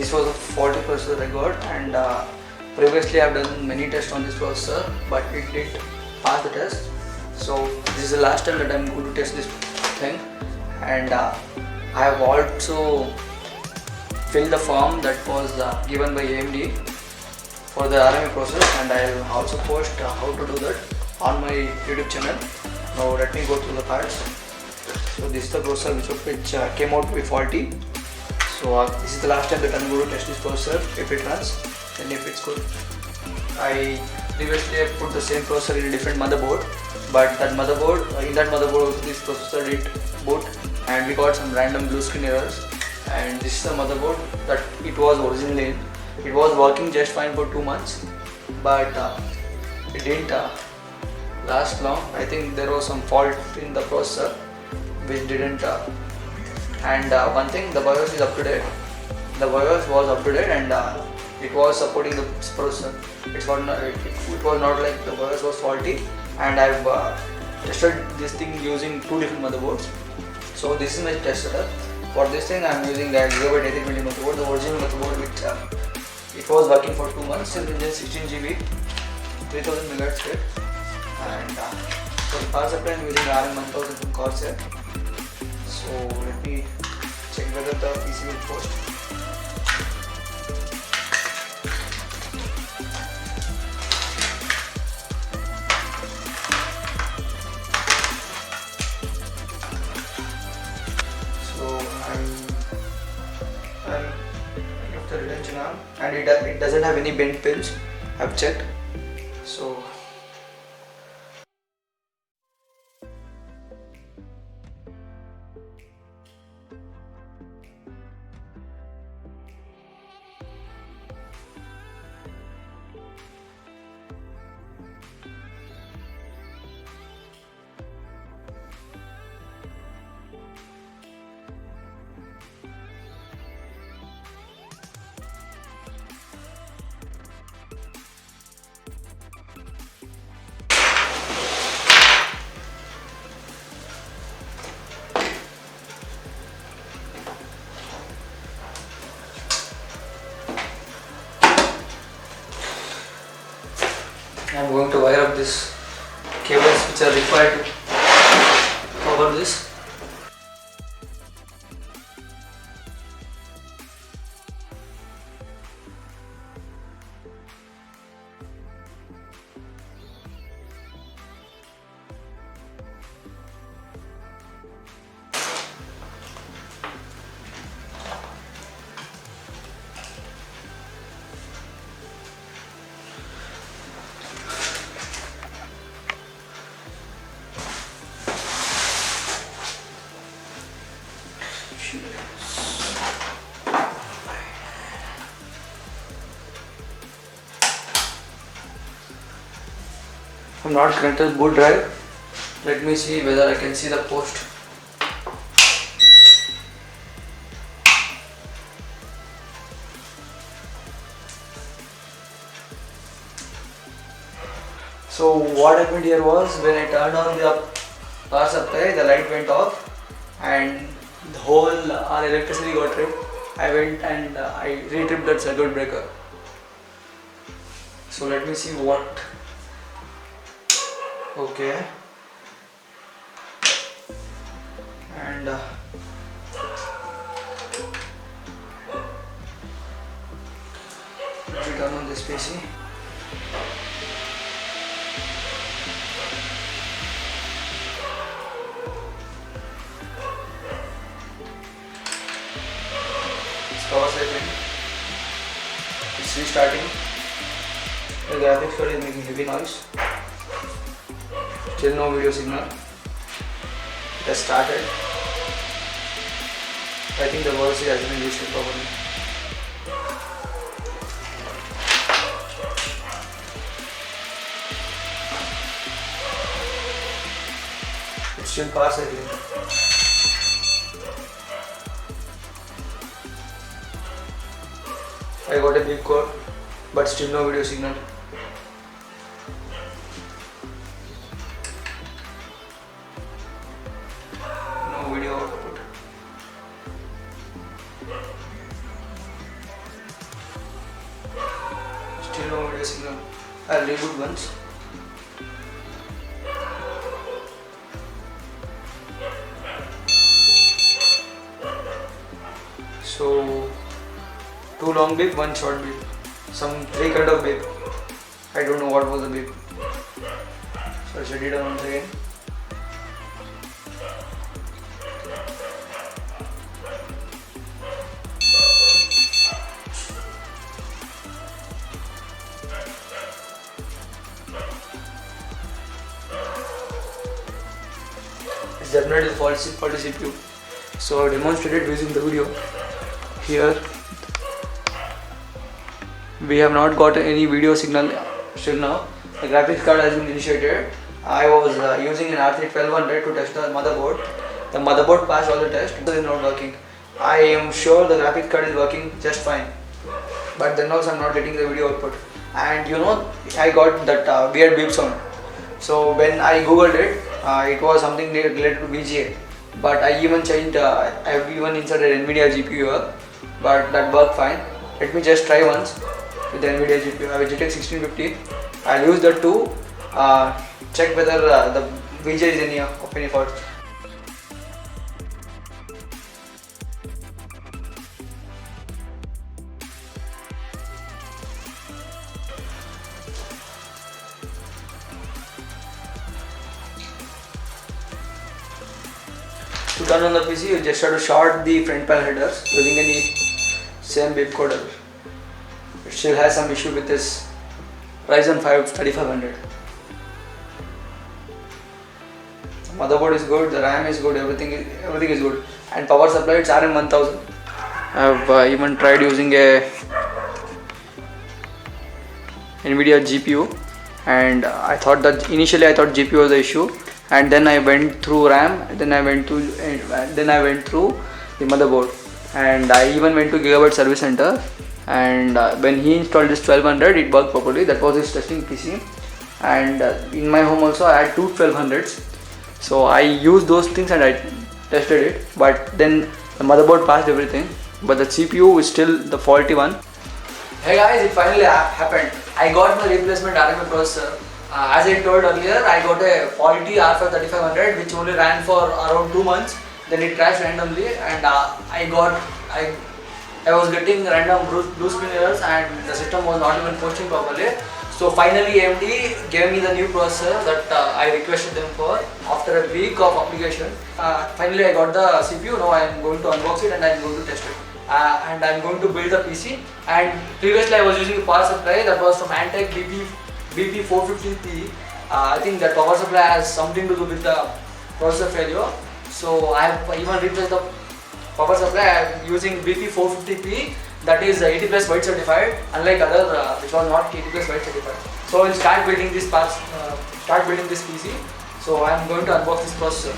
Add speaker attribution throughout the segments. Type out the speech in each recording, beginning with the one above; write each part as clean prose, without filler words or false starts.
Speaker 1: this was a faulty processor I got, and previously I've done many tests on this processor, but it did pass the test. So this is the last time that I'm going to test this thing, and I have also filled the form that was given by AMD for the RMA process, and I'll also post how to do that on my YouTube channel. Now let me go through the parts. So this is the processor which came out to be faulty. So this is the last time that I'm going to test this processor, if it runs and if it's good. I previously put the same processor in a different motherboard, but in that motherboard also this processor did boot, and we got some random blue screen errors. And this is the motherboard that it was originally in. It was working just fine for 2 months, but it didn't last long. I think there was some fault in the processor which didn't and one thing, the BIOS is up to date. The BIOS was up to date, and it was supporting the processor. It was not like the BIOS was faulty, and I've tested this thing using 2 different motherboards. So this is my test setup. For this thing I'm using a Gigabyte A320 motherboard, the original motherboard which it was working for 2 months, and then 16 GB, 3000 MHz rate, and for the power supply I'm using RM1000 from Corsair. So let me check whether the PC will post. So I'm left the retention arm, and it doesn't have any bent pins. I've checked. So I'm going to wire up this cables which are required to cover this. I'm not connected boot drive. Let me see whether I can see the post. So what happened here was, when I turned on the power supply, the light went off and the whole our electricity got tripped. I went and I re-tripped that circuit breaker. So let me see what. Okay. And let me turn on this PC. Power setting. It's restarting. The graphics card is making heavy noise. Still no video signal. It has started. I think the voice hasn't been used properly. It's still power setting. I got a big core, but still no video signal. No video output. audio signal. I'll reboot once. So 2 long beep, 1 short beep. Some 3 kind of beep. I don't know what was the beep. So I'll shut it down once again. It's definitely faulty CPU. So I demonstrated using the video. Here we have not got any video signal still now. The graphics card has been initiated. I was using an R3 1200 to test the motherboard. The motherboard passed all the tests. It is not working. I am sure the graphics card is working just fine, but then also I am not getting the video output. And you know, I got that weird beep sound. So when I googled it, it was something related to VGA. But I even changed, I have even inserted NVIDIA GPU here, but that worked fine. Let me just try once with the NVIDIA GPU. I have a GTX 1650. I'll use that to check whether the VGA is of any fault. To turn on the PC, you just have to short the front panel headers using any same beep coder. It still has some issue with this Ryzen 5 3500. The motherboard is good, the RAM is good, everything is good, and power supply it's RM1000. I have even tried using a NVIDIA GPU, and I thought that initially I thought GPU was the issue. And then I went through RAM, then I went through the motherboard, and I even went to Gigabyte Service Center. And when he installed this 1200, it worked properly. That was his testing PC. And in my home also, I had 2 1200s. So I used those things and I tested it. But then the motherboard passed everything, but the CPU is still the faulty one. Hey guys, it finally happened. I got my replacement RMA processor. As I told earlier, I got a faulty R5 3500 which only ran for around 2 months. Then it crashed randomly, and I was getting random blue screen errors, and the system was not even posting properly. So finally AMD gave me the new processor that I requested them for after a week of application. Finally I got the CPU. Now I am going to unbox it and I am going to test it. And I am going to build the PC. And previously I was using a power supply that was from Antec BP450P. I think that power supply has something to do with the processor failure. So I have even replaced the power supply. I am using BP450P, that is 80 plus white certified, unlike other which was not 80 plus white certified. So I will start building these parts, start building this PC. So I am going to unbox this processor.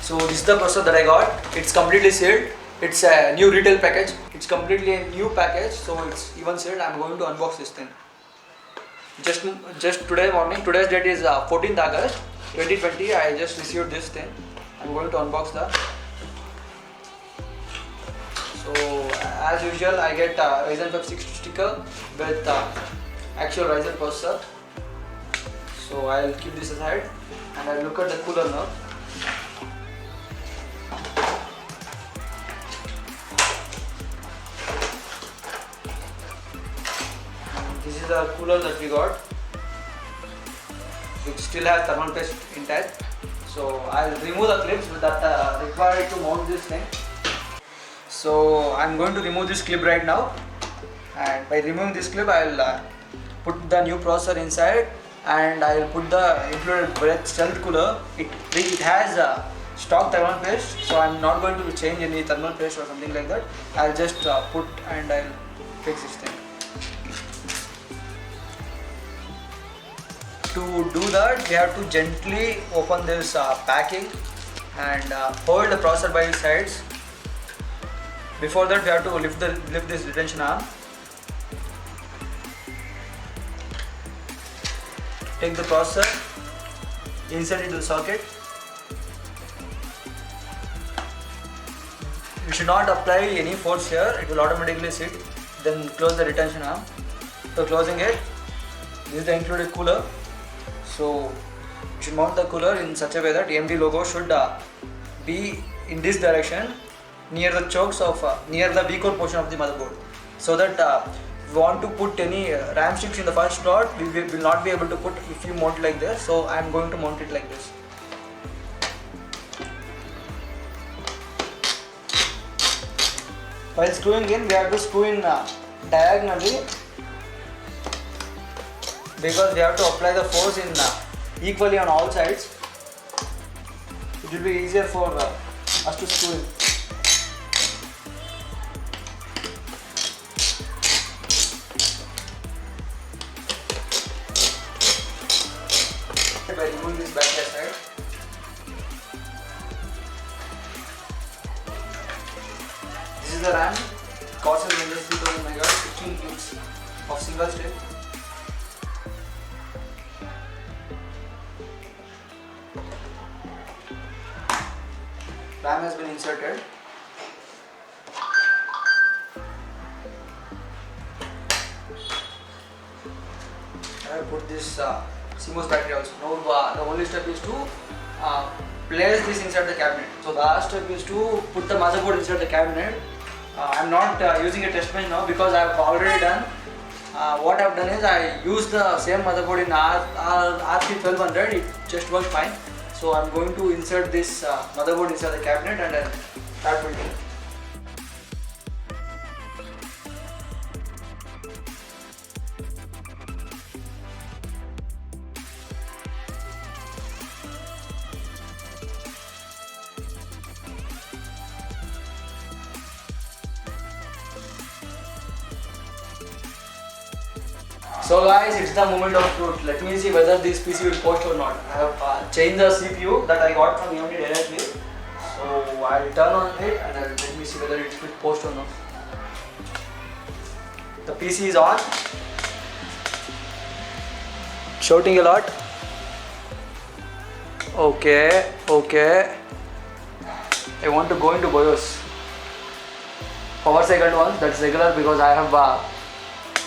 Speaker 1: So this is the processor that I got. It's completely sealed. It's a new retail package. It's completely a new package, so it's even sealed. I'm going to unbox this thing. Just today morning. Today's date is 14th August 2020. I just received this thing. I'm going to unbox that. So as usual, I get Ryzen 5 6 sticker with actual Ryzen processor. So I'll keep this aside and I'll look at the cooler now. This is the cooler that we got, which still has thermal paste intact. So I'll remove the clips that required to mount this thing. So I'm going to remove this clip right now, and by removing this clip I'll put the new processor inside, and I'll put the included breath stealth cooler. It has stock thermal paste, so I'm not going to change any thermal paste or something like that. I'll just put and I'll fix this thing. To do that, we have to gently open this packing and hold the processor by its sides. Before that, we have to lift this retention arm. Take the processor, insert it to the socket. should not apply any force here, it will automatically sit. Then close the retention arm. So closing it, this is the included cooler. So you should mount the cooler in such a way that AMD logo should be in this direction near the chokes of near the V core portion of the motherboard, so that if you want to put any RAM sticks in the first slot, we will not be able to put if you mount like this. So I am going to mount it like this. While screwing in, we have to screw in diagonally, because we have to apply the force in equally on all sides. It will be easier for us to screw in. By removing this back side. This is the RAM. Corsair Windows 3000 MHz, 16 gigs of single state. RAM has been inserted. I have put this CMOS battery also. Now the only step is to place this inside the cabinet. So the last step is to put the motherboard inside the cabinet. I am not using a test bench now because I have already done. What I have done is I used the same motherboard in RP1200. It just works fine. So I am going to insert this motherboard inside the cabinet and then start building. So guys, it's the moment of truth. Let me see whether this PC will post or not. I have changed the CPU that I got from AMD directly. So I'll turn on it and let me see whether it will post or not. The PC is on. Shouting a lot. Okay. I want to go into BIOS. Power cycle once, that's regular because I have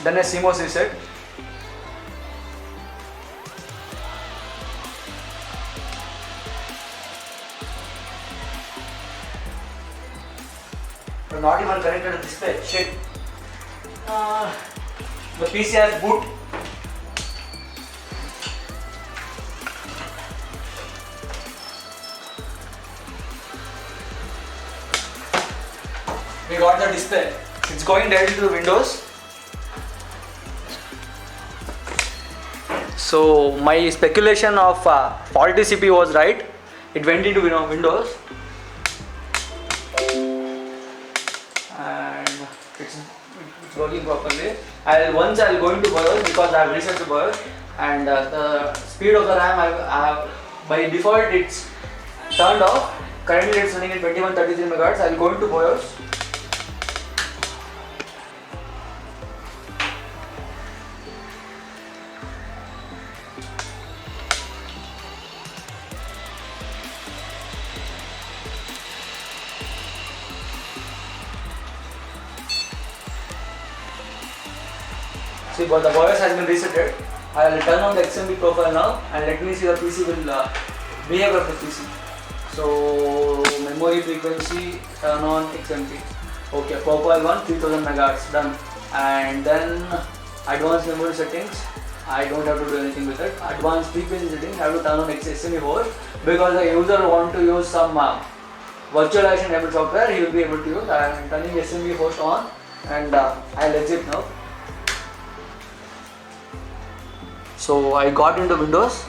Speaker 1: done a CMOS reset. Not even connected to the display. Shit. The PC has boot. We got the display. It's going directly to the Windows. So my speculation of faulty CPU was right. It went into Windows. And it's working properly. Once I'll go into BIOS because I have reset the BIOS, and the speed of the RAM I have by default it's turned off. Currently it's running at 2133 MHz. I'll go into BIOS. See, but the BIOS has been resetted. I will turn on the XMP profile now and let me see the PC will behave of the PC. So memory frequency, turn on XMP. Okay, profile 1 3000 MHz done. And then advanced memory settings. I don't have to do anything with it. Advanced frequency settings, I have to turn on XMP host because the user want to use some virtualization enabled software. He will be able to use. I am turning SMB host on and I'll exit now. So I got into Windows.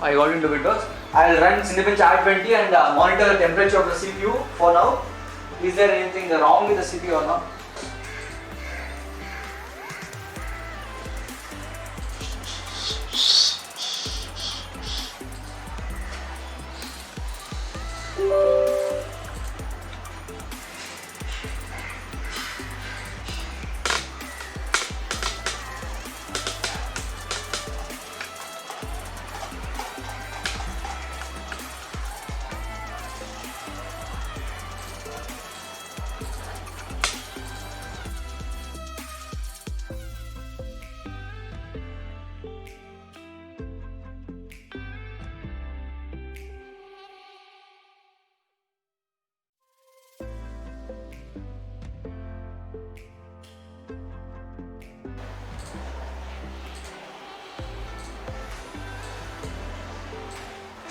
Speaker 1: I'll run Cinebench R20 and monitor the temperature of the CPU for now. Is there anything wrong with the CPU or not?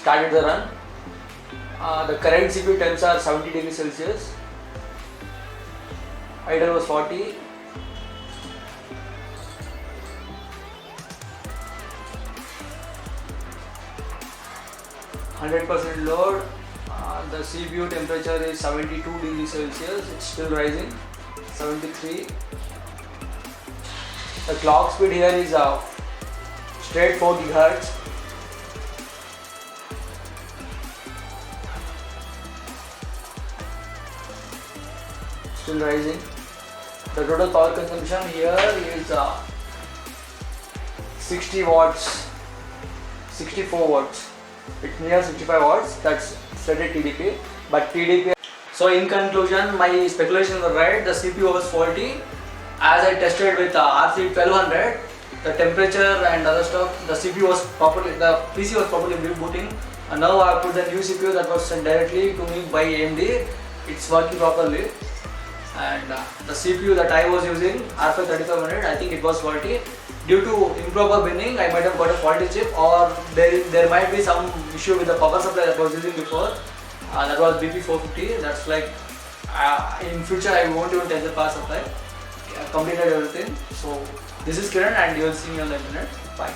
Speaker 1: started the run. The current CPU temps are 70 degrees Celsius. Idle was 40. %% load. The CPU temperature is 72 degrees Celsius. It's still rising. 73. The clock speed here is straight 4 GHz. Still rising. The total power consumption here is 60 watts, 64 watts. It's near 65 watts. That's stated TDP, but TDP. So in conclusion, my speculations were right. The CPU was faulty. As I tested with RC 1200, the temperature and other stuff, the CPU was properly, the PC was properly rebooting. And now I put the new CPU that was sent directly to me by AMD. It's working properly. And the CPU that I was using, R5 3500, I think it was faulty. Due to improper binning, I might have got a faulty chip, or there might be some issue with the power supply that I was using before. That was BP450. That's like in future I won't even test the power supply. I completed everything. So this is Kiran, and you will see me on the internet. Bye.